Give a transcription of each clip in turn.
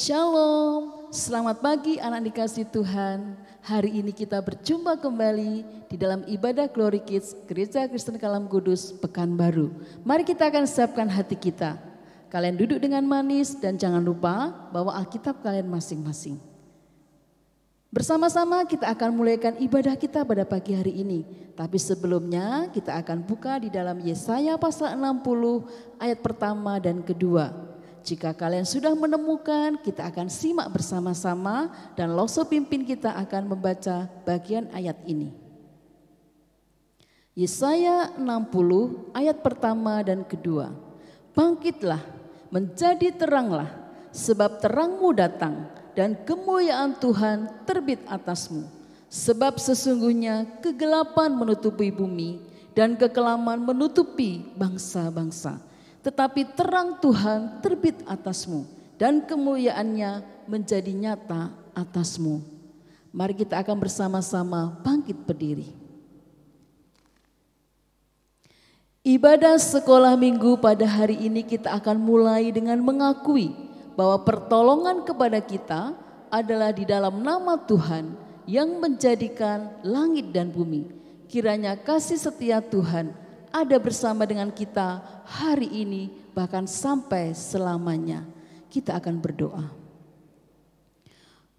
Shalom, selamat pagi anak dikasih Tuhan. Hari ini kita berjumpa kembali di dalam ibadah Glory Kids Gereja Kristen Kalam Kudus Pekanbaru. Mari kita akan siapkan hati kita. Kalian duduk dengan manis dan jangan lupa bawa Alkitab kalian masing-masing. Bersama-sama kita akan mulaikan ibadah kita pada pagi hari ini. Tapi sebelumnya kita akan buka di dalam Yesaya pasal 60 ayat pertama dan kedua. Jika kalian sudah menemukan, kita akan simak bersama-sama dan Loso pimpin kita akan membaca bagian ayat ini. Yesaya 60 ayat pertama dan kedua. Bangkitlah, menjadi teranglah, sebab terangmu datang dan kemuliaan Tuhan terbit atasmu. Sebab sesungguhnya kegelapan menutupi bumi dan kekelaman menutupi bangsa-bangsa. Tetapi terang Tuhan terbit atasmu dan kemuliaannya menjadi nyata atasmu. Mari kita akan bersama-sama bangkit berdiri. Ibadah sekolah minggu pada hari ini kita akan mulai dengan mengakui bahwa pertolongan kepada kita adalah di dalam nama Tuhan yang menjadikan langit dan bumi. Kiranya kasih setia Tuhan ada bersama dengan kita hari ini bahkan sampai selamanya. Kita akan berdoa.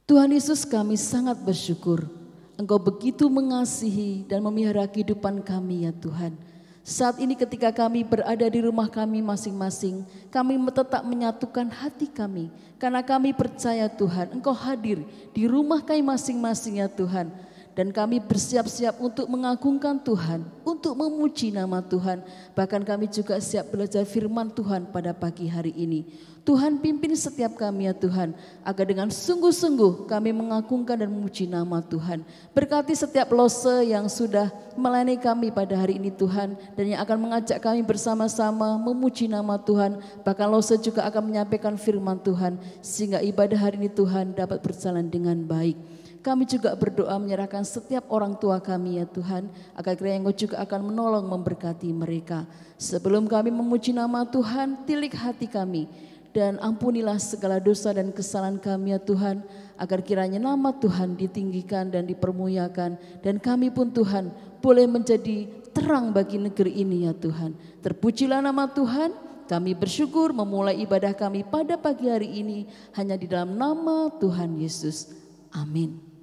Tuhan Yesus, kami sangat bersyukur Engkau begitu mengasihi dan memelihara kehidupan kami ya Tuhan. Saat ini ketika kami berada di rumah kami masing-masing, kami tetap menyatukan hati kami. Karena kami percaya Tuhan Engkau hadir di rumah kami masing-masing ya Tuhan. Dan kami bersiap-siap untuk mengagungkan Tuhan, untuk memuji nama Tuhan. Bahkan kami juga siap belajar firman Tuhan pada pagi hari ini. Tuhan pimpin setiap kami ya Tuhan, agar dengan sungguh-sungguh kami mengagungkan dan memuji nama Tuhan. Berkati setiap lose yang sudah melayani kami pada hari ini Tuhan, dan yang akan mengajak kami bersama-sama memuji nama Tuhan. Bahkan lose juga akan menyampaikan firman Tuhan, sehingga ibadah hari ini Tuhan dapat berjalan dengan baik. Kami juga berdoa menyerahkan setiap orang tua kami ya Tuhan, agar kiranya Engkau juga akan menolong memberkati mereka. Sebelum kami memuji nama Tuhan, tilik hati kami dan ampunilah segala dosa dan kesalahan kami ya Tuhan, agar kiranya nama Tuhan ditinggikan dan dipermuliakan, dan kami pun Tuhan boleh menjadi terang bagi negeri ini ya Tuhan. Terpujilah nama Tuhan. Kami bersyukur memulai ibadah kami pada pagi hari ini hanya di dalam nama Tuhan Yesus. Amin.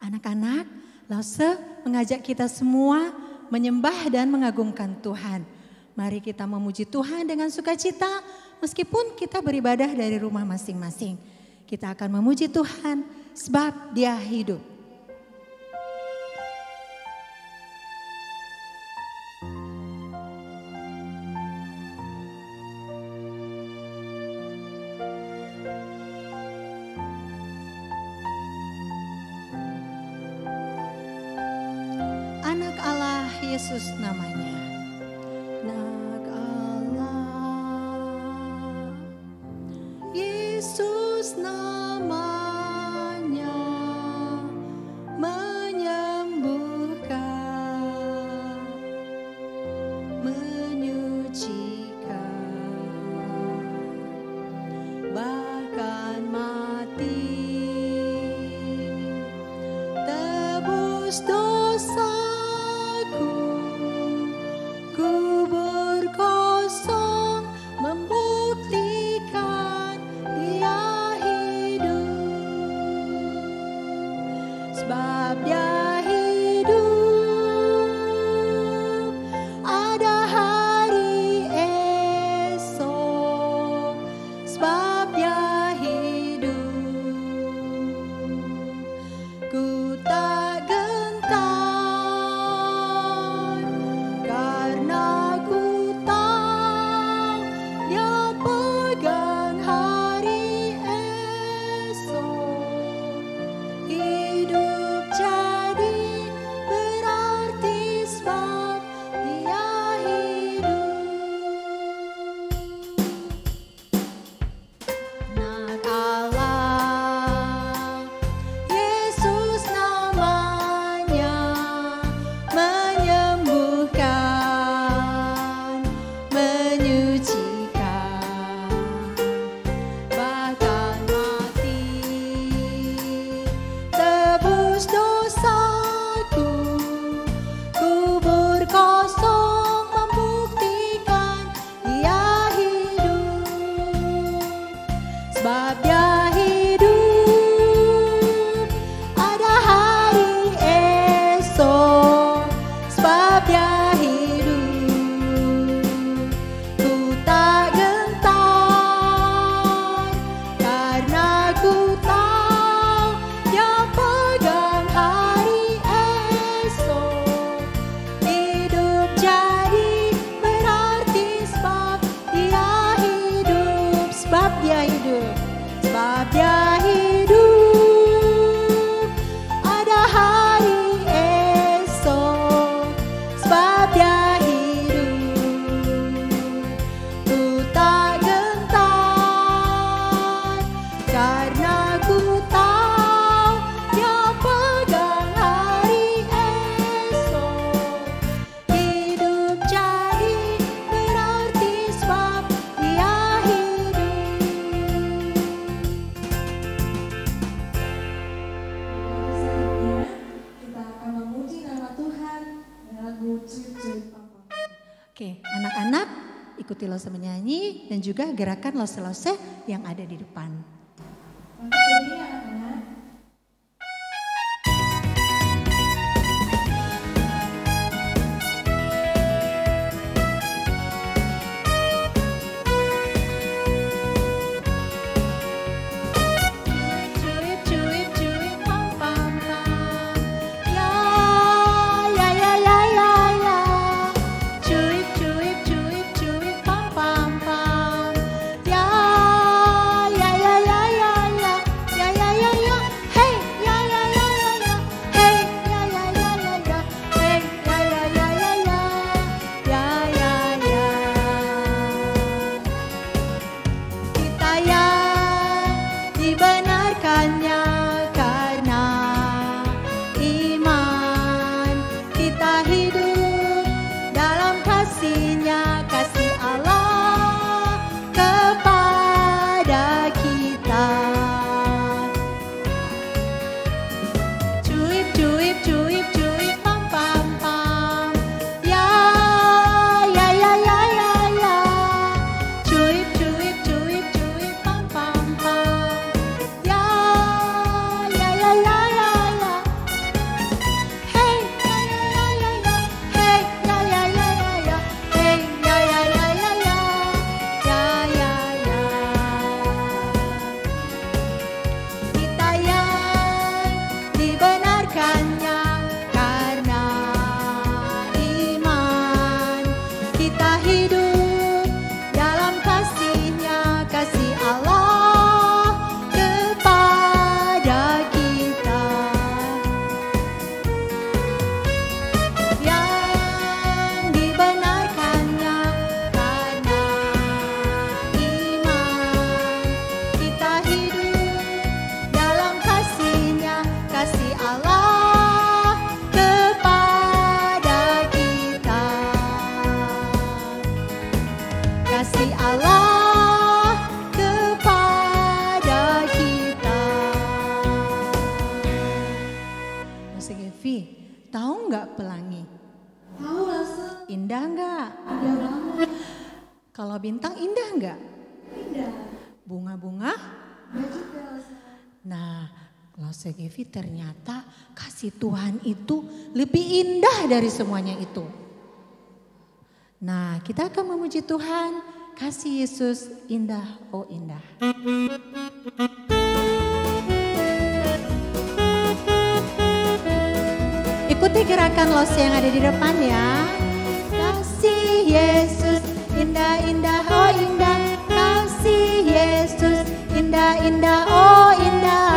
Anak-anak, Lause mengajak kita semua menyembah dan mengagungkan Tuhan. Mari kita memuji Tuhan dengan sukacita meskipun kita beribadah dari rumah masing-masing. Kita akan memuji Tuhan sebab Dia hidup. Yesus namanya. Anak Allah, Yesus namanya, menyembuhkan, menyucikan, bahkan mati, tebus dosa. Ku tak gentar Oke, anak-anak ikuti Lose menyanyi dan juga gerakan lose-lose yang ada di depan. Tahu nggak pelangi? Tahu Lase. Indah nggak? Indah banget. Kalau bintang indah nggak? Indah. Bunga-bunga? Indah juga Lase. Nah, Lase Gevi ternyata kasih Tuhan itu lebih indah dari semuanya itu. Nah, kita akan memuji Tuhan. Kasih Yesus indah, oh indah. Ikuti gerakan Lose yang ada di depan ya. Kasih Yesus indah-indah, oh indah. Kasih Yesus indah-indah, oh indah.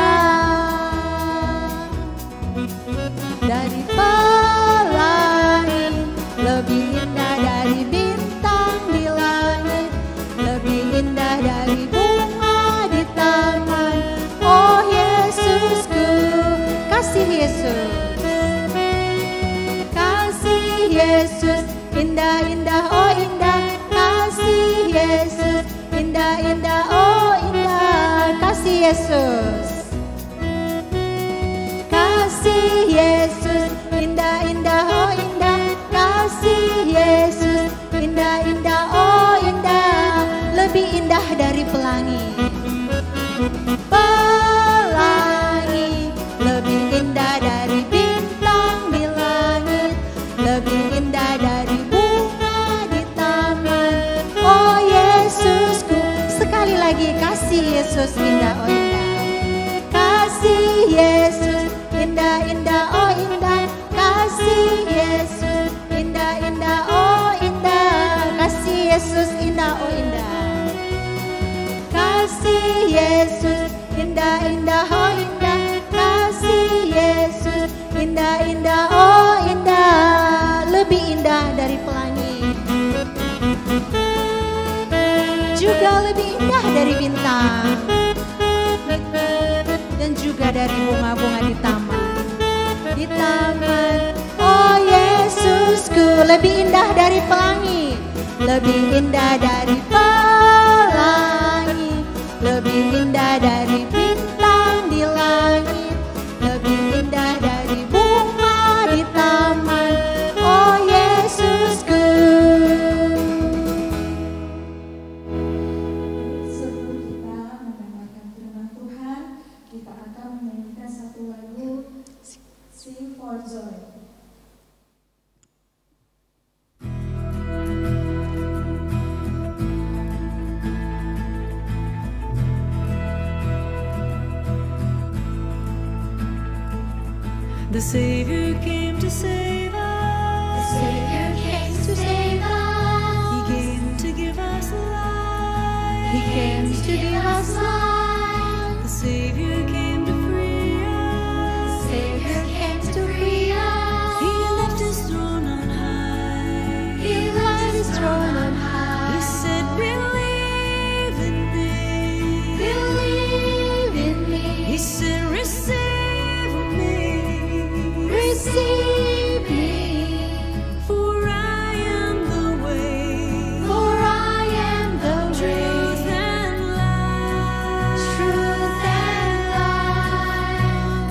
Dari pelangi lebih indah dari bintang di langit, lebih indah dari bunga di taman. Oh Yesusku, kasih Yesus. Yesus indah-indah, oh indah. Kasih Yesus indah-indah, oh indah. Kasih Yesus. Kasih Yesus indah-indah, oh indah. Kasih Yesus indah-indah, oh indah. Lebih indah dari pelangi. Pelangi lebih indah dari bintang di langit, lebih indah dari bunga di taman. Oh Yesusku, sekali lagi kasih Yesus indah, oh indah. Kasih Yesus indah-indah, oh indah. Kasih Yesus indah-indah, oh indah. Kasih Yesus indah, oh indah. Kasih Yesus indah-indah, oh indah. Kasih Yesus indah-indah, oh indah. Lebih indah dari pelangi, juga lebih indah dari bintang, dan juga dari bunga-bunga di taman. Di taman, oh Yesusku, lebih indah dari pelangi, lebih indah dari pelangi, lebih indah dari bintang di langit, lebih indah dari bunga di taman. Oh Yesus. The Savior came to save us. The Savior came to save us. He came to give us life. He came to give us life. The Savior came to free us. The Savior came to free us. He left his throne on high. He left his throne on high. He said, believe in me. Believe in me. He said, receive me. Receive me. For I am the way. For I am the Truth way, and life. truth and life.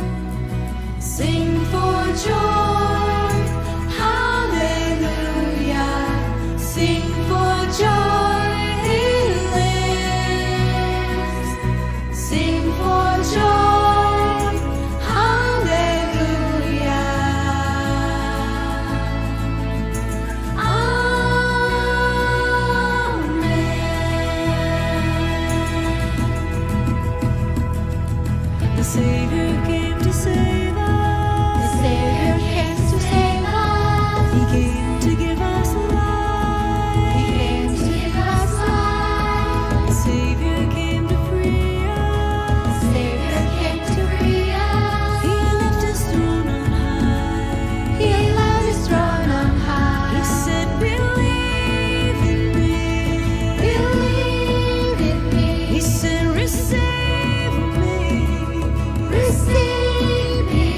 Sing for joy. Hallelujah. Sing for joy. He lives. Sing for joy. Hallelujah. Amen. The Savior came to save The us. Savior came to save us. He came to give us He life. came to give us life. The Savior came to free The us. Savior came to free us. He left his throne on high. He left his throne on high. He said, believe in me. Believe in me. He said, receive me. Receive me.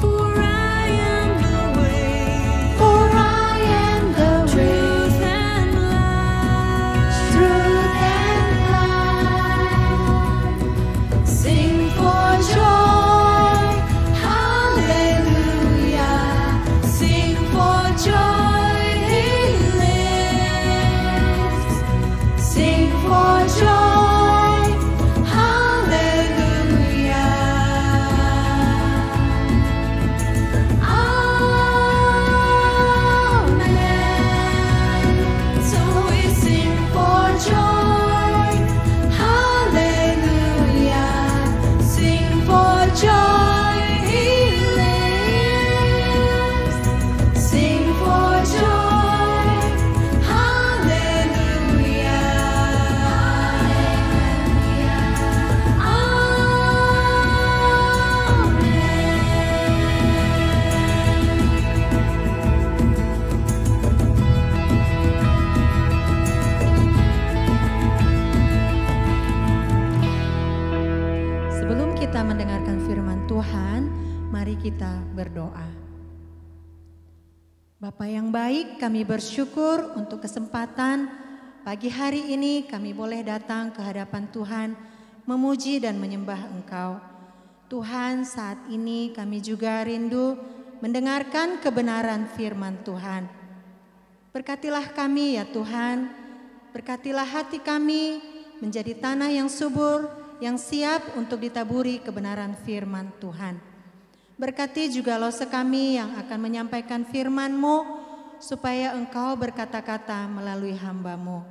For I am the way. For I am the way, Truth and life. truth and life. Sing for joy. Hallelujah. Sing for joy. He lives. Sing for joy. Hallelujah. Amen. So we sing for joy. Hallelujah. Sing for joy. He lives. Sing for joy. Sebelum kita mendengarkan firman Tuhan, mari kita berdoa. Bapa yang baik, kami bersyukur untuk kesempatan pagi hari ini kami boleh datang ke hadapan Tuhan, memuji dan menyembah Engkau. Tuhan, saat ini kami juga rindu mendengarkan kebenaran firman Tuhan. Berkatilah kami ya Tuhan, berkatilah hati kami menjadi tanah yang subur, yang siap untuk ditaburi kebenaran firman Tuhan. Berkati juga lose kami yang akan menyampaikan firman-Mu, supaya Engkau berkata-kata melalui hamba-Mu.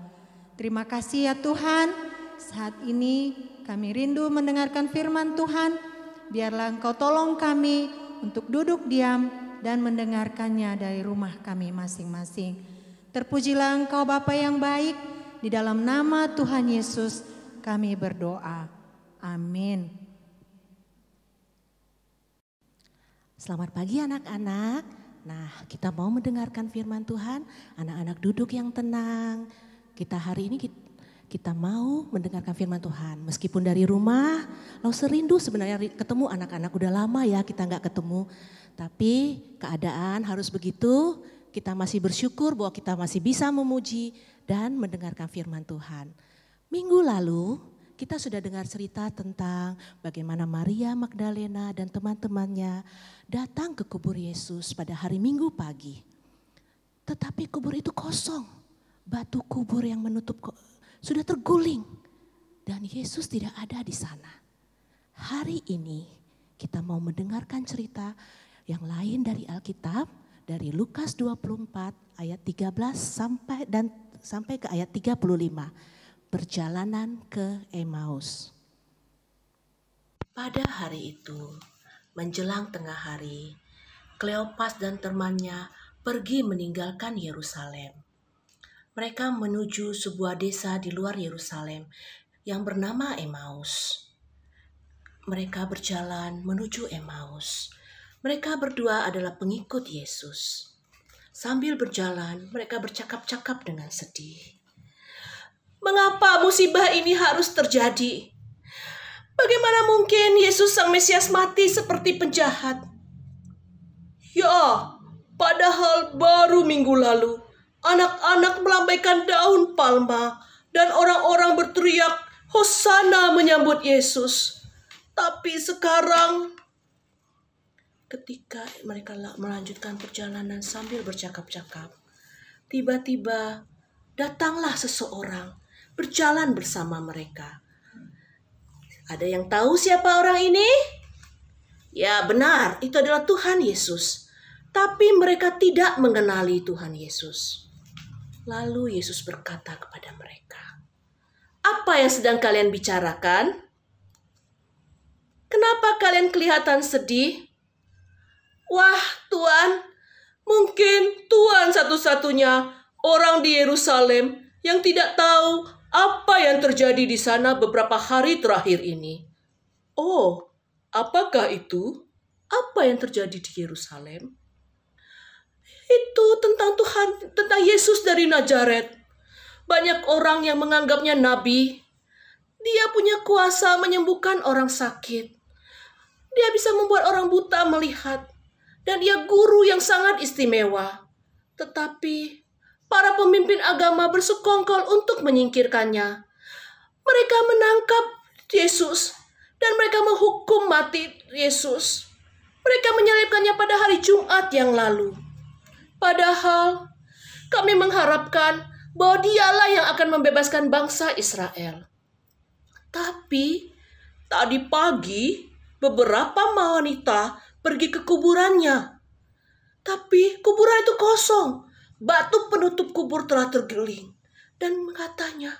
Terima kasih ya Tuhan, saat ini kami rindu mendengarkan firman Tuhan. Biarlah Engkau tolong kami untuk duduk diam dan mendengarkannya dari rumah kami masing-masing. Terpujilah Engkau Bapa yang baik, di dalam nama Tuhan Yesus kami berdoa. Amin. Selamat pagi anak-anak. Nah, kita mau mendengarkan firman Tuhan. Anak-anak duduk yang tenang. Kita hari ini kita mau mendengarkan firman Tuhan. Meskipun dari rumah, lo serindu sebenarnya ketemu anak-anak. Udah lama ya kita nggak ketemu. Tapi keadaan harus begitu. Kita masih bersyukur bahwa kita masih bisa memuji dan mendengarkan firman Tuhan. Minggu lalu kita sudah dengar cerita tentang bagaimana Maria Magdalena dan teman-temannya datang ke kubur Yesus pada hari Minggu pagi. Tetapi kubur itu kosong. Batu kubur yang menutup sudah terguling. Dan Yesus tidak ada di sana. Hari ini kita mau mendengarkan cerita yang lain dari Alkitab. Dari Lukas 24 ayat 13 sampai ke ayat 35. Perjalanan ke Emmaus. Pada hari itu, Menjelang tengah hari, Kleopas dan temannya pergi meninggalkan Yerusalem. Mereka menuju sebuah desa di luar Yerusalem yang bernama Emmaus. Mereka berjalan menuju Emmaus. Mereka berdua adalah pengikut Yesus. Sambil berjalan, mereka bercakap-cakap dengan sedih. Mengapa musibah ini harus terjadi? Bagaimana mungkin Yesus Sang Mesias mati seperti penjahat? Ya, padahal baru minggu lalu, anak-anak melambaikan daun palma dan orang-orang berteriak, Hosana menyambut Yesus. Tapi sekarang, ketika mereka melanjutkan perjalanan sambil bercakap-cakap, tiba-tiba datanglah seseorang berjalan bersama mereka. Ada yang tahu siapa orang ini? Ya benar, itu adalah Tuhan Yesus. Tapi mereka tidak mengenali Tuhan Yesus. Lalu Yesus berkata kepada mereka, apa yang sedang kalian bicarakan? Kenapa kalian kelihatan sedih? Wah Tuhan, mungkin Tuhan satu-satunya orang di Yerusalem yang tidak tahu apa yang terjadi di sana beberapa hari terakhir ini. Oh, apakah itu? Apa yang terjadi di Yerusalem? Itu tentang Tuhan, tentang Yesus dari Nazaret. Banyak orang yang menganggapnya nabi. Dia punya kuasa menyembuhkan orang sakit. Dia bisa membuat orang buta melihat. Dan dia guru yang sangat istimewa. Tetapi para pemimpin agama bersekongkol untuk menyingkirkannya. Mereka menangkap Yesus dan mereka menghukum mati Yesus. Mereka menyalibkannya pada hari Jumat yang lalu. Padahal kami mengharapkan bahwa dialah yang akan membebaskan bangsa Israel. Tapi tadi pagi beberapa wanita pergi ke kuburannya. Tapi kuburan itu kosong. Batu penutup kubur telah terguling. Dan katanya,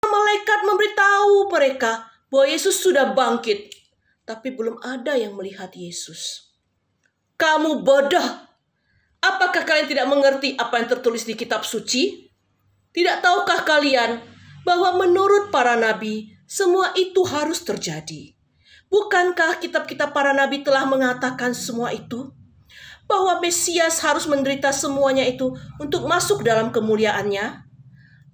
malaikat memberitahu mereka bahwa Yesus sudah bangkit. Tapi belum ada yang melihat Yesus. Kamu bodoh. Apakah kalian tidak mengerti apa yang tertulis di kitab suci? Tidak tahukah kalian bahwa menurut para nabi, semua itu harus terjadi? Bukankah kitab-kitab para nabi telah mengatakan semua itu? Bahwa Mesias harus menderita semuanya itu untuk masuk dalam kemuliaannya?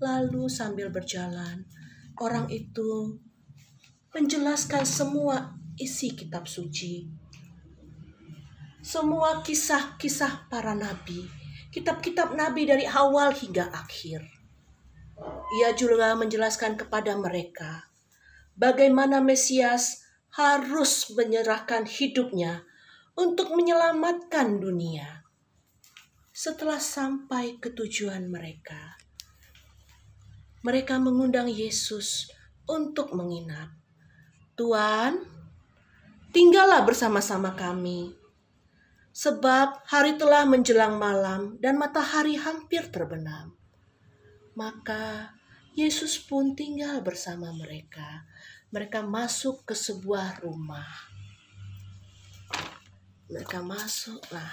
Lalu sambil berjalan, orang itu menjelaskan semua isi kitab suci. Semua kisah-kisah para nabi, kitab-kitab nabi dari awal hingga akhir. Ia juga menjelaskan kepada mereka bagaimana Mesias harus menyerahkan hidupnya untuk menyelamatkan dunia. Setelah sampai ke tujuan mereka, mereka mengundang Yesus untuk menginap. Tuan, tinggallah bersama-sama kami. Sebab hari telah menjelang malam dan matahari hampir terbenam. Maka Yesus pun tinggal bersama mereka. Mereka masuk ke sebuah rumah. Mereka masuklah.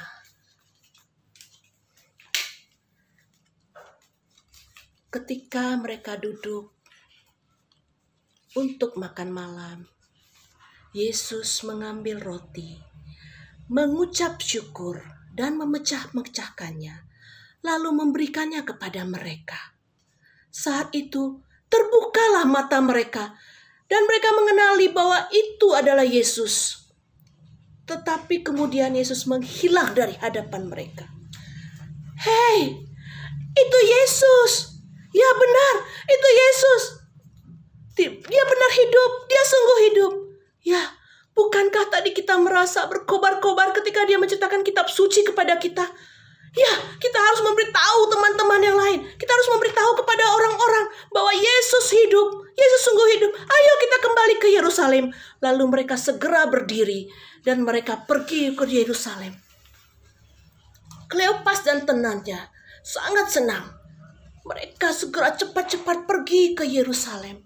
Ketika mereka duduk untuk makan malam, Yesus mengambil roti, mengucap syukur dan memecah-mecahkannya, lalu memberikannya kepada mereka. Saat itu terbukalah mata mereka dan mereka mengenali bahwa itu adalah Yesus. Tetapi kemudian Yesus menghilang dari hadapan mereka. Hei, itu Yesus. Ya benar, itu Yesus. Dia benar hidup, dia sungguh hidup. Ya, bukankah tadi kita merasa berkobar-kobar ketika dia menceritakan kitab suci kepada kita? Ya, kita harus memberitahu teman-teman yang lain. Kita harus memberitahu kepada orang-orang bahwa Yesus hidup. Yesus sungguh hidup. Ayo kita kembali ke Yerusalem. Lalu mereka segera berdiri dan mereka pergi ke Yerusalem. Kleopas dan tenannya sangat senang. Mereka segera cepat-cepat pergi ke Yerusalem.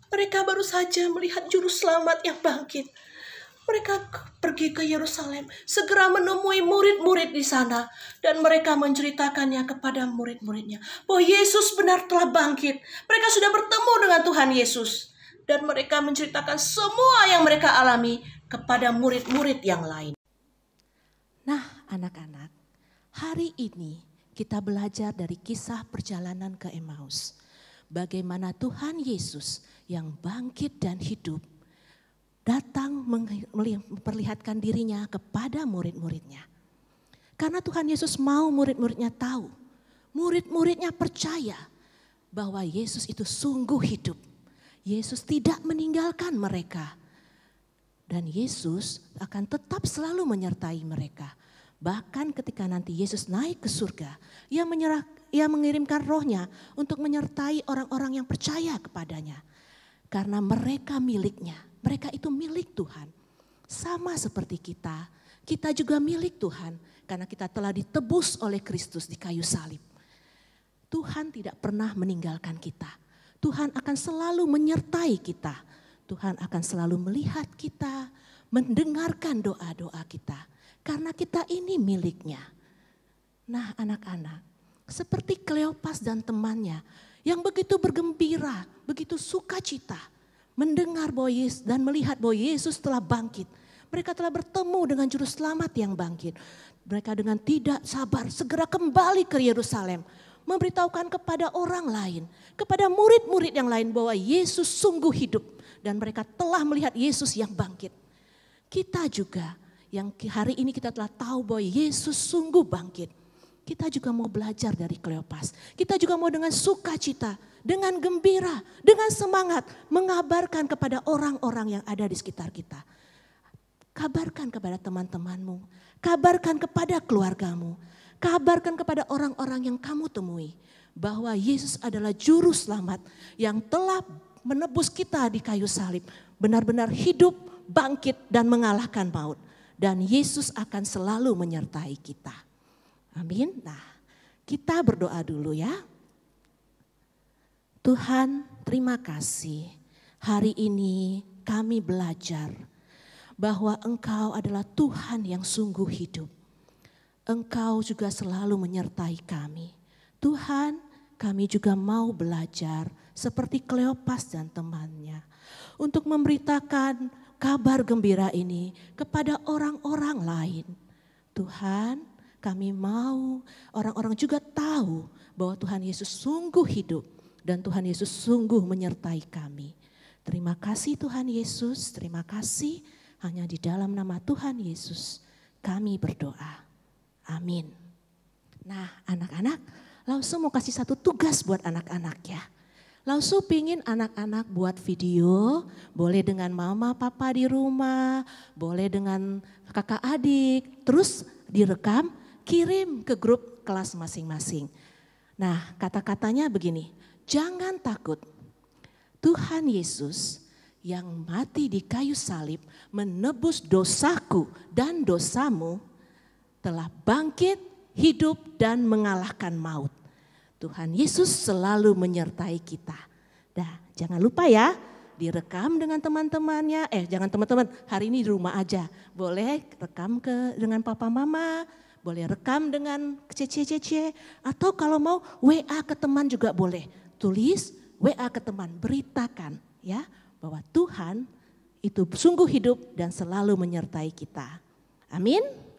Mereka baru saja melihat juru selamat yang bangkit. Mereka pergi ke Yerusalem, segera menemui murid-murid di sana. Dan mereka menceritakannya kepada murid-muridnya, bahwa Yesus benar telah bangkit. Mereka sudah bertemu dengan Tuhan Yesus. Dan mereka menceritakan semua yang mereka alami kepada murid-murid yang lain. Nah, anak-anak, hari ini kita belajar dari kisah perjalanan ke Emmaus. Bagaimana Tuhan Yesus yang bangkit dan hidup datang memperlihatkan dirinya kepada murid-muridnya. Karena Tuhan Yesus mau murid-muridnya tahu, murid-muridnya percaya bahwa Yesus itu sungguh hidup. Yesus tidak meninggalkan mereka. Dan Yesus akan tetap selalu menyertai mereka. Bahkan ketika nanti Yesus naik ke surga, Ia mengirimkan rohnya untuk menyertai orang-orang yang percaya kepadanya. Karena mereka miliknya, mereka itu milik Tuhan. Sama seperti kita juga milik Tuhan. Karena kita telah ditebus oleh Kristus di kayu salib. Tuhan tidak pernah meninggalkan kita. Tuhan akan selalu menyertai kita. Tuhan akan selalu melihat kita, mendengarkan doa-doa kita. Karena kita ini miliknya. Nah anak-anak, seperti Kleopas dan temannya yang begitu bergembira, begitu sukacita. Mendengar bahwa Yesus dan melihat bahwa Yesus telah bangkit. Mereka telah bertemu dengan juru selamat yang bangkit. Mereka dengan tidak sabar segera kembali ke Yerusalem. Memberitahukan kepada orang lain, kepada murid-murid yang lain bahwa Yesus sungguh hidup. Dan mereka telah melihat Yesus yang bangkit. Kita juga yang hari ini kita telah tahu bahwa Yesus sungguh bangkit. Kita juga mau belajar dari Kleopas. Kita juga mau dengan sukacita, dengan gembira, dengan semangat mengabarkan kepada orang-orang yang ada di sekitar kita. Kabarkan kepada teman-temanmu, kabarkan kepada keluargamu, kabarkan kepada orang-orang yang kamu temui bahwa Yesus adalah juru selamat yang telah menebus kita di kayu salib. Benar-benar hidup, bangkit dan mengalahkan maut. Dan Yesus akan selalu menyertai kita. Amin. Nah, kita berdoa dulu ya. Tuhan, terima kasih. Hari ini kami belajar bahwa Engkau adalah Tuhan yang sungguh hidup. Engkau juga selalu menyertai kami. Tuhan, kami juga mau belajar seperti Kleopas dan temannya. Untuk memberitakan kabar gembira ini kepada orang-orang lain. Tuhan, kami mau orang-orang juga tahu bahwa Tuhan Yesus sungguh hidup dan Tuhan Yesus sungguh menyertai kami. Terima kasih Tuhan Yesus, terima kasih. Hanya di dalam nama Tuhan Yesus kami berdoa. Amin. Nah anak-anak, Lausu mau kasih satu tugas buat anak-anak ya. Lausu pingin anak-anak buat video, boleh dengan mama papa di rumah, boleh dengan kakak adik, terus direkam, kirim ke grup kelas masing-masing. Nah kata-katanya begini, jangan takut, Tuhan Yesus yang mati di kayu salib menebus dosaku dan dosamu telah bangkit, hidup dan mengalahkan maut. Tuhan Yesus selalu menyertai kita. Dah, jangan lupa ya, direkam dengan teman-temannya. Jangan teman-teman, hari ini di rumah aja. Boleh rekam dengan papa mama, boleh rekam dengan cece-cece, atau kalau mau WA ke teman juga boleh. Tulis WA ke teman, beritakan ya bahwa Tuhan itu sungguh hidup dan selalu menyertai kita. Amin.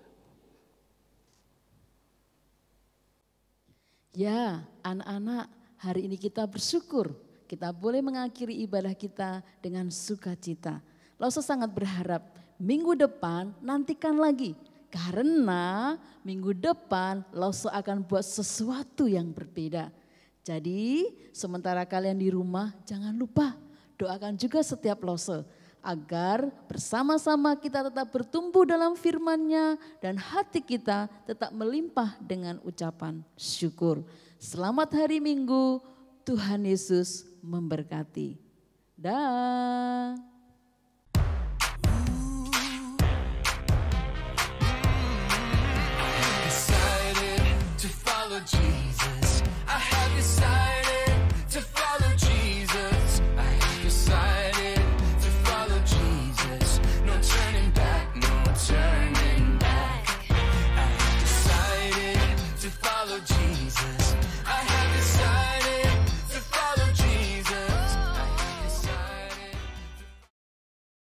Ya, anak-anak, hari ini kita bersyukur. Kita boleh mengakhiri ibadah kita dengan sukacita. Lausu sangat berharap minggu depan nantikan lagi. Karena minggu depan Lausu akan buat sesuatu yang berbeda. Jadi sementara kalian di rumah jangan lupa doakan juga setiap Lausu. Agar bersama-sama kita tetap bertumbuh dalam firman-Nya dan hati kita tetap melimpah dengan ucapan syukur. Selamat hari Minggu, Tuhan Yesus memberkati. Dah.